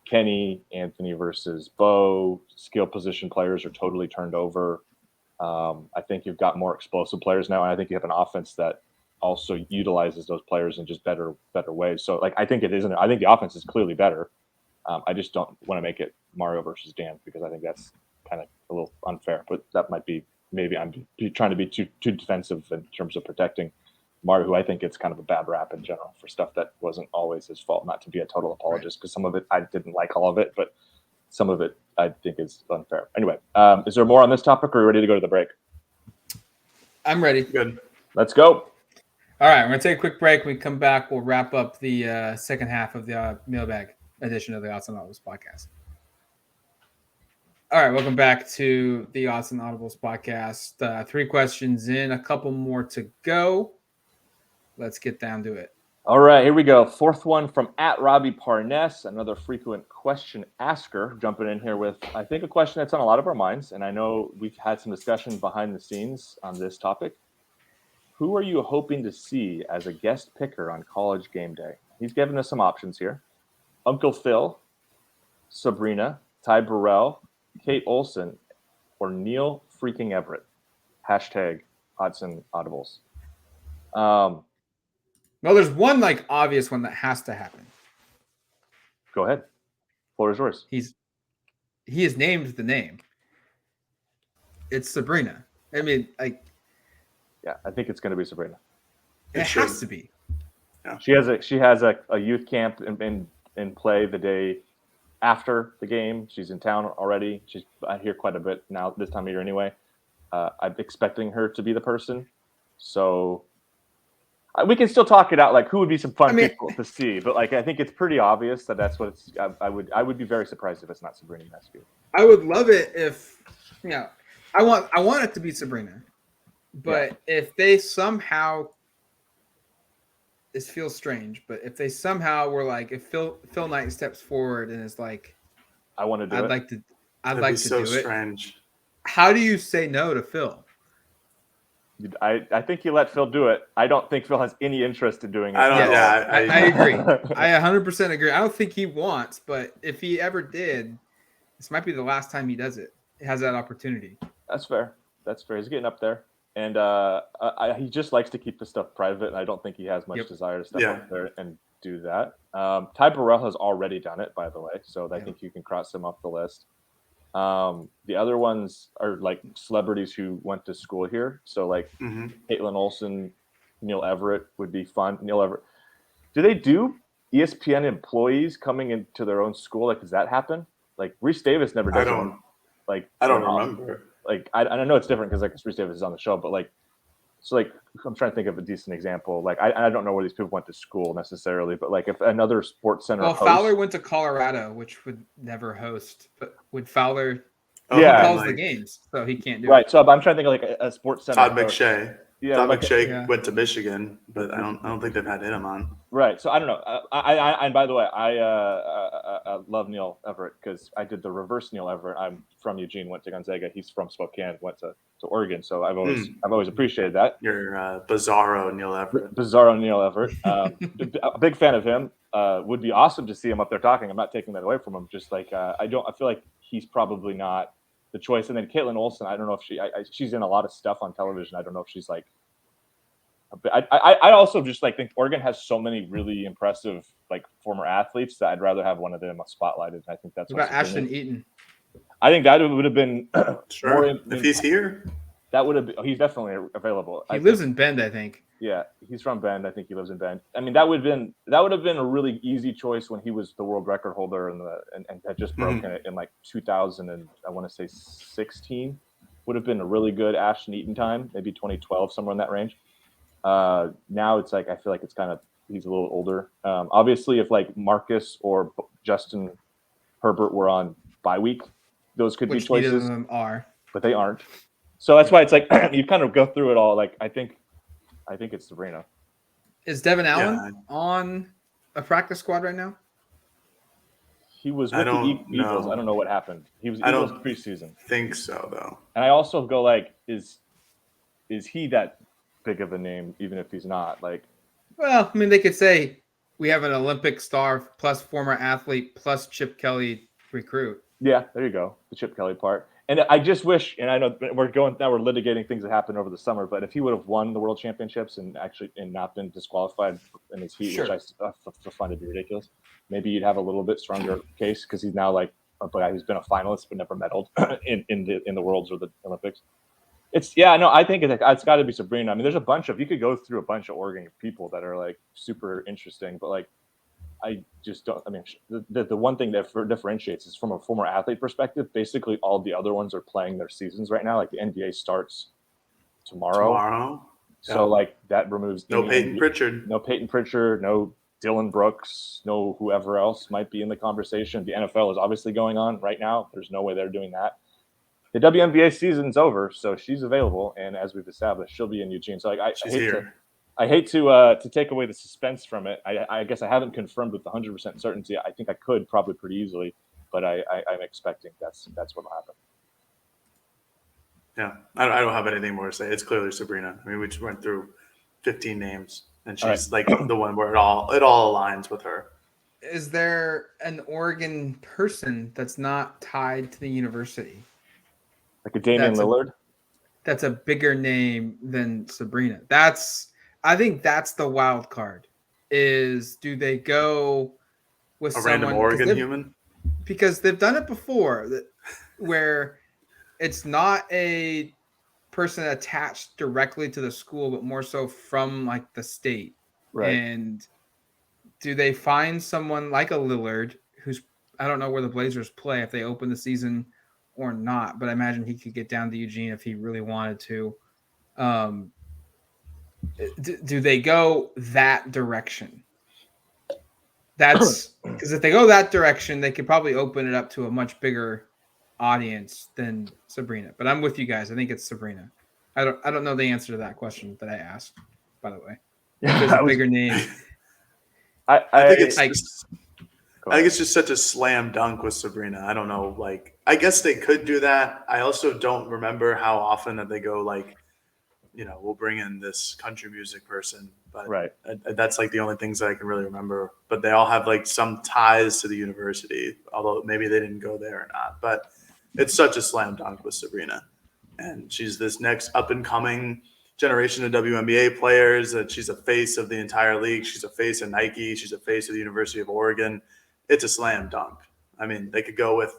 [SPEAKER 2] Kenny, Anthony versus Bo. Skill position players are totally turned over. I think you've got more explosive players now, and I think you have an offense that also utilizes those players in just better ways. So, like, I think the offense is clearly better. I just don't want to make it Mario versus Dan because I think that's kind of a little unfair. But that might be maybe I'm trying to be too defensive in terms of protecting Mario, who I think it's kind of a bad rap in general for stuff that wasn't always his fault. Not to be a total apologist, because some of it I didn't like all of it, but some of it I think is unfair. Anyway, is there more on this topic, or are you ready to go to the break?
[SPEAKER 1] I'm ready.
[SPEAKER 3] Good.
[SPEAKER 2] Let's go.
[SPEAKER 1] All right, we're going to take a quick break. When we come back, we'll wrap up the second half of the mailbag edition of the Autzen Audibles Podcast. All right, welcome back to the Autzen Audibles Podcast. 3 questions in, a couple more to go. Let's get down to it.
[SPEAKER 2] All right, here we go. 4th one from @RobbieParness, another frequent question asker, jumping in here with, I think, a question that's on a lot of our minds, and I know we've had some discussion behind the scenes on this topic. Who are you hoping to see as a guest picker on College GameDay? He's given us some options here. Uncle Phil, Sabrina, Ty Burrell, Kate Olsen, or Neil freaking Everett. # Autzen Audibles.
[SPEAKER 1] Well, there's one like obvious one that has to happen.
[SPEAKER 2] Go ahead. Floor is yours.
[SPEAKER 1] He is named the name. It's Sabrina. I mean, like,
[SPEAKER 2] yeah, I think it's going to be Sabrina.
[SPEAKER 1] It has to be.
[SPEAKER 3] Yeah.
[SPEAKER 2] She has a youth camp in play the day after the game. She's in town already. I hear quite a bit now this time of year anyway. I'm expecting her to be the person. So we can still talk it out, like who would be some fun people to see. But like I think it's pretty obvious that's what it's. I would be very surprised if it's not Sabrina Mescu.
[SPEAKER 1] I would love it if I want it to be Sabrina. But if they somehow, this feels strange, but if they somehow were like, if Phil Knight steps forward and is like,
[SPEAKER 2] I want to do it.
[SPEAKER 1] I'd like to do it.
[SPEAKER 3] Strange.
[SPEAKER 1] How do you say no to Phil?
[SPEAKER 2] I think you let Phil do it. I don't think Phil has any interest in doing it.
[SPEAKER 1] I agree. I 100% agree. I don't think he wants, but if he ever did, this might be the last time he does it. He has that opportunity. That's
[SPEAKER 2] fair. He's getting up there. And he just likes to keep the stuff private, and I don't think he has much desire to step up there and do that. Ty Burrell has already done it, by the way, so I think you can cross him off the list. The other ones are like celebrities who went to school here. So like Caitlin Olsen, Neil Everett would be fun. Neil Everett. Do they do ESPN employees coming into their own school? Like, does that happen? Like Reese Davis never does one. Like
[SPEAKER 3] I don't remember.
[SPEAKER 2] Like I know it's different because like Reese Davis is on the show, but like so like I'm trying to think of a decent example. Like I don't know where these people went to school necessarily, but like if another sports center.
[SPEAKER 1] Well, Fowler went to Colorado, which would never host, but would Fowler? He calls the games, so he can't do it.
[SPEAKER 2] Right. So I'm trying to think of like a sports center.
[SPEAKER 3] Todd McShay. Todd McShay went to Michigan, but I don't think they've had him on.
[SPEAKER 2] Right. So I don't know. And by the way, I love Neil Everett because I did the reverse Neil Everett. I'm from Eugene, went to Gonzaga. He's from Spokane, went to Oregon. So I've always appreciated that.
[SPEAKER 3] You're Bizarro Neil Everett.
[SPEAKER 2] Bizarro Neil Everett. A big fan of him. Would be awesome to see him up there talking. I'm not taking that away from him. Just like I feel like he's probably not the choice. And then Caitlin Olsen, I don't know if she's in a lot of stuff on television. I don't know if she's like. I also just like think Oregon has so many really impressive like former athletes that I'd rather have one of them spotlighted. I think that's
[SPEAKER 1] what about Ashton Eaton.
[SPEAKER 2] I think that would have been
[SPEAKER 3] sure if he's here.
[SPEAKER 2] That would have been. He's definitely available.
[SPEAKER 1] He lives in Bend, I think.
[SPEAKER 2] Yeah, he's from Bend. I think he lives in Bend. I mean, that would have been a really easy choice when he was the world record holder and had just broken it in like 2000 and I want to say 16. Would have been a really good Ashton Eaton time, maybe 2012, somewhere in that range. Now it's like I feel like it's kind of he's a little older. Obviously, if like Marcus or Justin Herbert were on bye week, those could be choices.
[SPEAKER 1] Neither of them are,
[SPEAKER 2] but they aren't. So that's why it's like you kind of go through it all. Like I think it's Sabrina.
[SPEAKER 1] Is Devin Allen on a practice squad right now?
[SPEAKER 2] He was with the Eagles. I don't know what happened. He was Eagles preseason.
[SPEAKER 3] Think so though.
[SPEAKER 2] And I also go like, is he that big of a name? Even if he's not, like,
[SPEAKER 1] Well, I mean, they could say we have an Olympic star plus former athlete plus Chip Kelly recruit.
[SPEAKER 2] Yeah, there you go. The Chip Kelly part. And I just wish, and I know we're litigating things that happened over the summer, but if he would have won the world championships and not been disqualified in his heat,
[SPEAKER 1] Sure.
[SPEAKER 2] which I find to be ridiculous, maybe you'd have a little bit stronger case because he's now like a guy who's been a finalist but never medaled in the Worlds or the Olympics. I think it's got to be Sabrina. I mean, there's you could go through a bunch of Oregon people that are like super interesting, but like I just don't. I mean, the one thing that differentiates is from a former athlete perspective. Basically, all the other ones are playing their seasons right now. Like the NBA starts tomorrow. So like that removes
[SPEAKER 3] no Peyton Pritchard,
[SPEAKER 2] no Dylan Brooks, no whoever else might be in the conversation. The NFL is obviously going on right now. There's no way they're doing that. The WNBA season's over, so she's available, and as we've established, she'll be in Eugene. So like I hate to take away the suspense from it. I guess I haven't confirmed with 100% certainty. I think I could probably pretty easily, but I'm expecting that's what'll happen.
[SPEAKER 3] Yeah, I don't have anything more to say. It's clearly Sabrina. I mean, we just went through 15 names, and she's like the one where it all aligns with her.
[SPEAKER 1] Is there an Oregon person that's not tied to the university?
[SPEAKER 2] Like a Damian Lillard?
[SPEAKER 1] That's a bigger name than Sabrina. I think that's the wild card. Do they go with
[SPEAKER 3] a random Oregon human?
[SPEAKER 1] Because they've done it before, where it's not a person attached directly to the school, but more so from like the state.
[SPEAKER 2] Right.
[SPEAKER 1] And do they find someone like a Lillard, who's I don't know where the Blazers play if they open the season or not, but I imagine he could get down to Eugene if he really wanted to. Do they go that direction? That's because if they go that direction, they could probably open it up to a much bigger audience than Sabrina. But I'm with you guys. I think it's Sabrina. I don't know the answer to that question that I asked, by the way. There's a bigger name.
[SPEAKER 3] I think it's just such a slam dunk with Sabrina. I don't know. Like, I guess they could do that. I also don't remember how often that they go like, we'll bring in this country music person, but
[SPEAKER 2] right.
[SPEAKER 3] That's like the only things that I can really remember. But they all have like some ties to the university, although maybe they didn't go there or not. But it's such a slam dunk with Sabrina, and she's this next up and coming generation of WNBA players. That she's a face of the entire league. She's a face of Nike. She's a face of the University of Oregon. It's a slam dunk. I mean, they could go with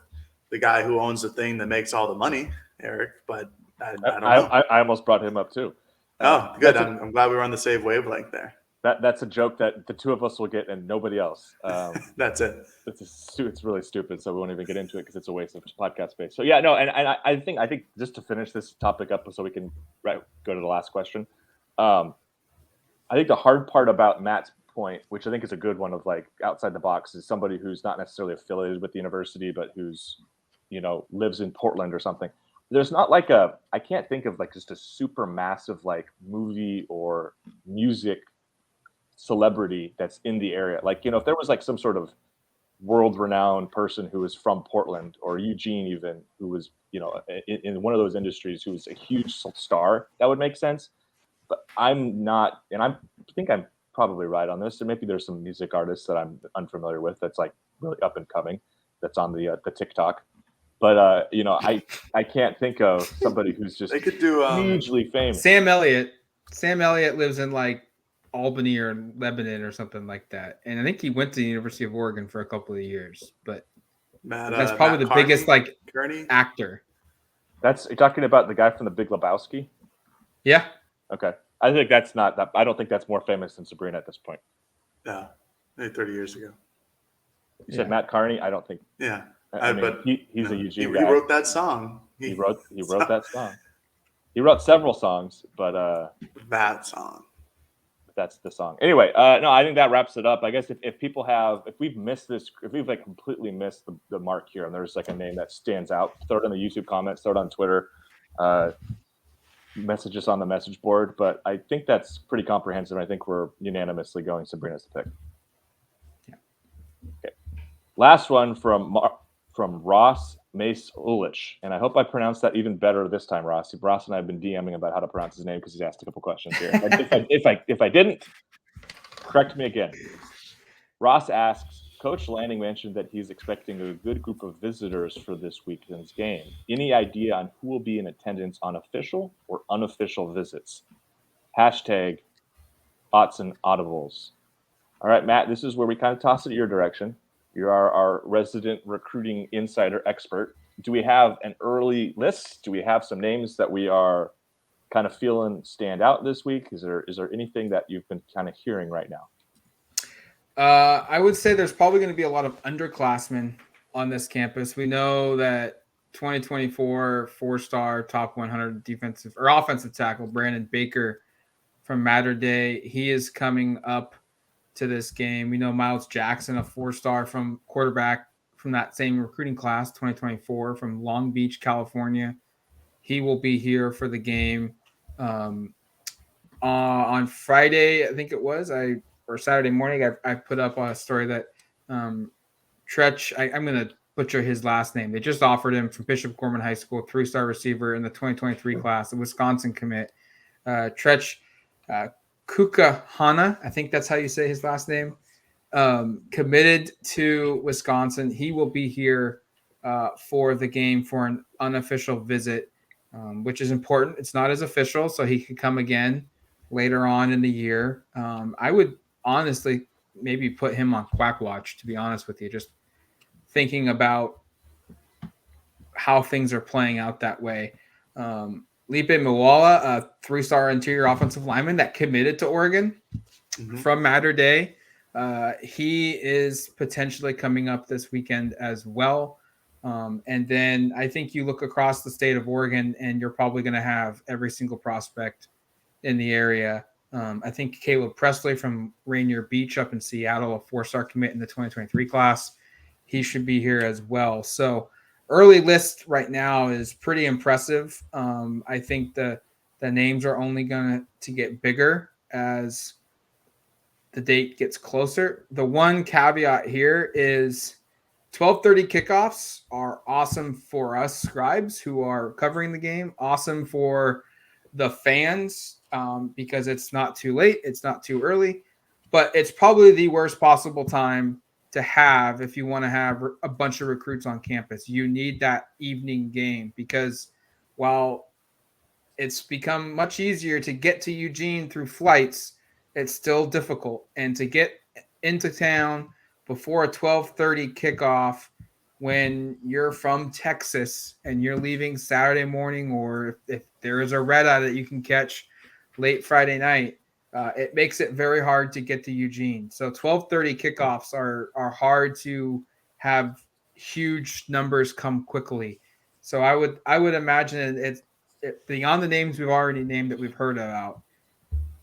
[SPEAKER 3] the guy who owns the thing that makes all the money, Eric, but I don't know.
[SPEAKER 2] I almost brought him up too.
[SPEAKER 3] Oh, good. I'm glad we were on the same wavelength there.
[SPEAKER 2] That's a joke that the two of us will get and nobody else.
[SPEAKER 3] That's it.
[SPEAKER 2] It's really stupid, so we won't even get into it because it's a waste of podcast space. So yeah, no, and I think just to finish this topic up so we can go to the last question. I think the hard part about Matt's point, which I think is a good one of like outside the box, is somebody who's not necessarily affiliated with the university, but who's lives in Portland or something. There's not like I can't think of like just a super massive like movie or music celebrity that's in the area. Like, if there was like some sort of world renowned person who was from Portland or Eugene, even who was, in one of those industries, who was a huge star, that would make sense. But I'm not, and I think I'm probably right on this. Or maybe there's some music artists that I'm unfamiliar with that's like really up and coming that's on the TikTok. But I can't think of somebody who's just
[SPEAKER 3] they could do
[SPEAKER 2] hugely famous.
[SPEAKER 1] Sam Elliott lives in like Albany or Lebanon or something like that, and I think he went to the University of Oregon for a couple of years. But that's probably the biggest like actor.
[SPEAKER 2] You're talking about the guy from The Big Lebowski?
[SPEAKER 1] Yeah.
[SPEAKER 2] Okay. I think that's not that. I don't think that's more famous than Sabrina at this point.
[SPEAKER 3] Yeah, maybe 30 years ago.
[SPEAKER 2] You said Matt Carney? I don't think.
[SPEAKER 3] Yeah.
[SPEAKER 2] But he's a Eugene guy.
[SPEAKER 3] He wrote that song.
[SPEAKER 2] He wrote that song. He wrote several songs, but
[SPEAKER 3] that song.
[SPEAKER 2] That's the song. Anyway, no, I think that wraps it up. I guess if we've missed this, if we've like completely missed the mark here, and there's like a name that stands out, throw it in the YouTube comments, throw it on Twitter, message us on the message board. But I think that's pretty comprehensive. I think we're unanimously going Sabrina's the pick.
[SPEAKER 1] Yeah.
[SPEAKER 2] Okay. Last one from Ross Mace Ulich, and I hope I pronounced that even better this time, Ross. Ross and I have been DMing about how to pronounce his name because he's asked a couple questions here. If I didn't, Correct me again. Ross asks, Coach Lanning mentioned that he's expecting a good group of visitors for this weekend's game. Any idea on who will be in attendance on official or unofficial visits? Hashtag Autzen Audibles. All right, Matt, this is where we kind of toss it your direction. You're our resident recruiting insider expert. Do we have an early list? Do we have some names that we are kind of feeling stand out this week? Is there anything that you've been kind of hearing right now?
[SPEAKER 1] I would say there's probably going to be a lot of underclassmen on this campus. We know that 2024 4-star top 100 defensive or offensive tackle Brandon Baker from Mater Day, he is coming up to this game. We know Miles Jackson, a 4-star from quarterback from that same recruiting class, 2024 from Long Beach, California. He will be here for the game. On Friday, I think it was, or Saturday morning, I put up a story that Tretch, I'm going to butcher his last name. They just offered him from Bishop Gorman High School, 3-star receiver in the 2023 class, a Wisconsin commit. Tretch Kukahana, I think that's how you say his last name, committed to Wisconsin. He will be here for the game for an unofficial visit, which is important. It's not as official, so he could come again later on in the year. I would honestly maybe put him on Quack Watch, to be honest with you, just thinking about how things are playing out that way. Lipe Mwala, a 3-star interior offensive lineman that committed to Oregon from Mater Day. He is potentially coming up this weekend as well. And then I think you look across the state of Oregon and you're probably going to have every single prospect in the area. I think Caleb Presley from Rainier Beach up in Seattle, a 4-star commit in the 2023 class. He should be here as well. So early list right now is pretty impressive. I think the names are only going to get bigger as the date gets closer. The one caveat here is 12:30 kickoffs are awesome for us scribes who are covering the game, awesome for the fans because it's not too late, it's not too early, but it's probably the worst possible time to have if you want to have a bunch of recruits on campus. You need that evening game because while it's become much easier to get to Eugene through flights, it's still difficult. And to get into town before a 12:30 kickoff when you're from Texas and you're leaving Saturday morning, or if there is a red eye that you can catch late Friday night, it makes it very hard to get to Eugene. So 12:30 kickoffs are hard to have huge numbers come quickly. So I would imagine it's beyond the names we've already named that we've heard about.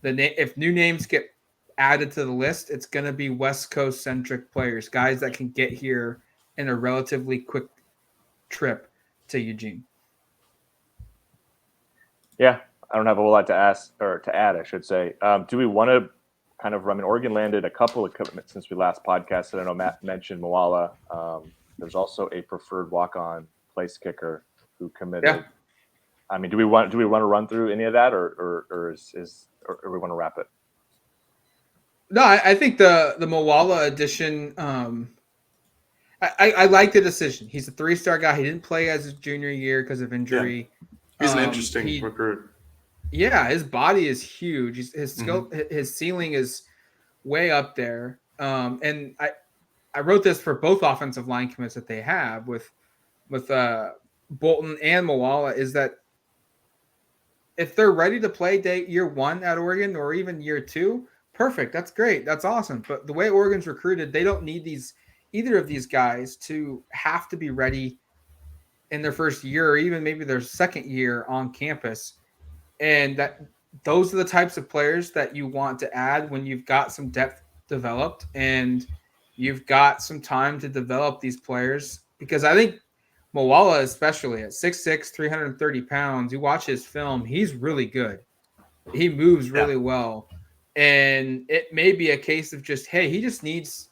[SPEAKER 1] If new names get added to the list, it's going to be West Coast centric players, guys that can get here in a relatively quick trip to Eugene.
[SPEAKER 2] Yeah, I don't have a whole lot to add, I should say. Do we want to kind of run? Oregon landed a couple of commitments since we last podcasted. I know Matt mentioned Mwala. There's also a preferred walk-on place kicker who committed. Yeah. I mean, do we want to run through any of that, or we want to wrap it?
[SPEAKER 1] No, I think the Mwala addition. I like the decision. He's a 3-star guy. He didn't play as his junior year because of injury.
[SPEAKER 3] Yeah. He's an interesting recruit.
[SPEAKER 1] Yeah, his body is huge. His skill, his ceiling is way up there. And I wrote this for both offensive line commits that they have with Bolton and Mwala, is that if they're ready to play year 1 at Oregon or even year 2, perfect. That's great. That's awesome. But the way Oregon's recruited, they don't need either of these guys to have to be ready in their first year or even maybe their second year on campus. And those are the types of players that you want to add when you've got some depth developed and you've got some time to develop these players. Because I think Mwala, especially at 6'6", 330 pounds, you watch his film, he's really good. He moves really well. And it may be a case of just, hey, he just needs,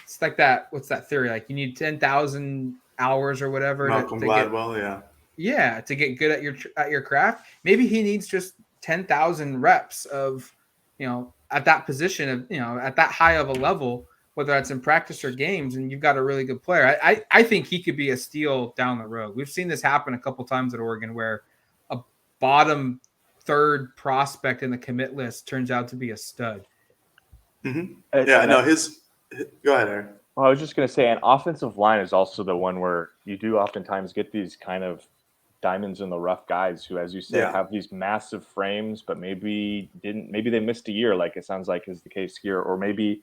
[SPEAKER 1] it's like that, what's that theory? Like you need 10,000 hours or whatever.
[SPEAKER 3] Malcolm Gladwell,
[SPEAKER 1] to get good at your craft. Maybe he needs just 10,000 reps of at that position of, at that high of a level, whether that's in practice or games, and you've got a really good player. I think he could be a steal down the road. We've seen this happen a couple times at Oregon where a bottom third prospect in the commit list turns out to be a stud.
[SPEAKER 3] Mm-hmm. Yeah, no, go ahead, Aaron.
[SPEAKER 2] Well, I was just going to say, an offensive line is also the one where you do oftentimes get these kind of diamonds in the rough guys who, as you say, have these massive frames, but maybe they missed a year, like it sounds like is the case here, or maybe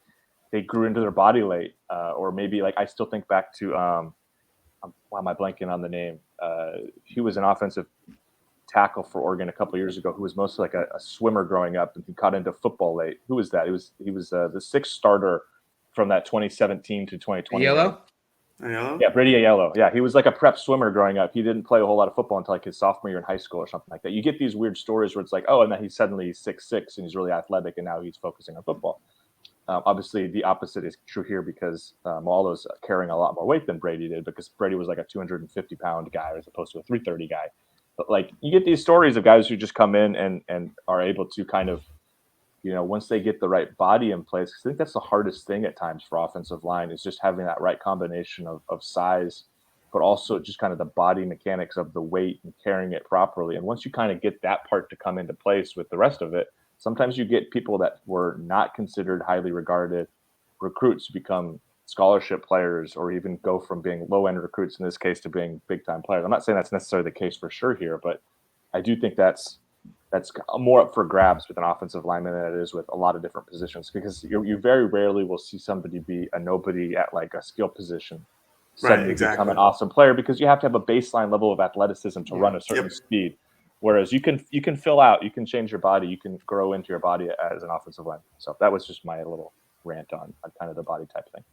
[SPEAKER 2] they grew into their body late, or maybe like I still think back to why am I blanking on the name? He was an offensive tackle for Oregon a couple of years ago who was mostly like a swimmer growing up, and he caught into football late. Who was that? He was the sixth starter from that 2017 to 2020.
[SPEAKER 1] Yellow?
[SPEAKER 2] Yeah, Brady Aiello. Yeah, he was like a prep swimmer growing up. He didn't play a whole lot of football until like his sophomore year in high school or something like that. You get these weird stories where it's like, oh, and then he's suddenly 6'6" and he's really athletic, and now he's focusing on football. Obviously, the opposite is true here because Waldo's carrying a lot more weight than Brady did, because Brady was like a 250-pound guy as opposed to a 330 guy. But like you get these stories of guys who just come in and are able to kind of, once they get the right body in place, because I think that's the hardest thing at times for offensive line is just having that right combination of size, but also just kind of the body mechanics of the weight and carrying it properly. And once you kind of get that part to come into place with the rest of it, sometimes you get people that were not considered highly regarded recruits become scholarship players, or even go from being low-end recruits in this case to being big-time players. I'm not saying that's necessarily the case for sure here, but I do think that's more up for grabs with an offensive lineman than it is with a lot of different positions, because you very rarely will see somebody be a nobody at like a skill position suddenly become an awesome player, because you have to have a baseline level of athleticism to run a certain speed. Whereas you can fill out, you can change your body, you can grow into your body as an offensive lineman. So that was just my little rant on kind of the body type thing.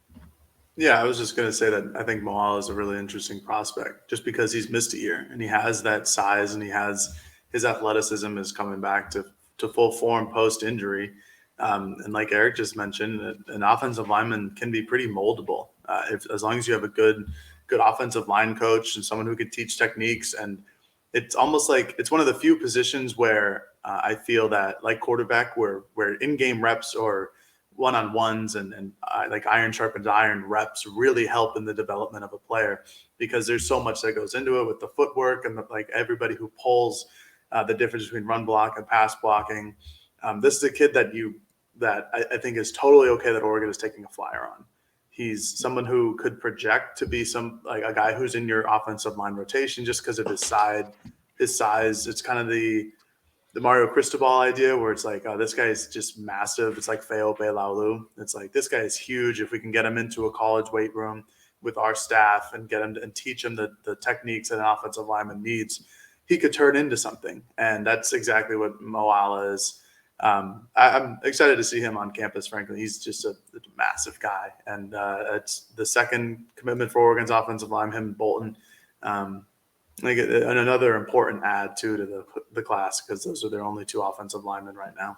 [SPEAKER 3] Yeah, I was just going to say that I think Moala is a really interesting prospect just because he's missed a year and he has that size and he has his athleticism is coming back to full form post injury. And like Eric just mentioned, an offensive lineman can be pretty moldable as long as you have a good offensive line coach and someone who can teach techniques. And it's almost like it's one of the few positions where I feel that, like quarterback, where in-game reps or one-on-ones and like iron sharpens iron reps really help in the development of a player, because there's so much that goes into it with the footwork and like everybody who pulls the difference between run block and pass blocking. This is a kid that I think is totally okay that Oregon is taking a flyer on. He's someone who could project to be like a guy who's in your offensive line rotation just because of his size. It's kind of the Mario Cristobal idea where it's like, oh, this guy is just massive. It's like Feo Bealaulu. It's like, this guy is huge. If we can get him into a college weight room with our staff and get him and teach him the techniques that an offensive lineman needs, he could turn into something. And that's exactly what Moala is. I'm excited to see him on campus, frankly. He's just a massive guy. And it's the second commitment for Oregon's offensive line, him and Bolton. And another important add too to the class, because those are their only two offensive linemen right now.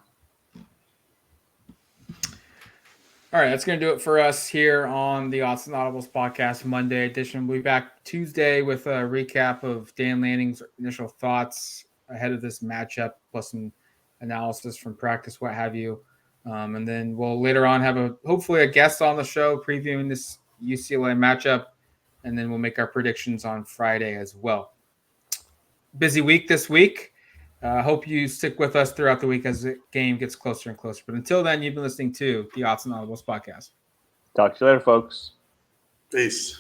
[SPEAKER 1] All right, that's going to do it for us here on the Autzen Audibles Podcast Monday edition. We'll be back Tuesday with a recap of Dan Lanning's initial thoughts ahead of this matchup, plus some analysis from practice, what have you. And then we'll later on have hopefully a guest on the show previewing this UCLA matchup. And then we'll make our predictions on Friday as well. Busy week this week. Hope you stick with us throughout the week as the game gets closer and closer. But until then, you've been listening to the Autzen Audibles Podcast.
[SPEAKER 2] Talk to you later, folks.
[SPEAKER 3] Peace.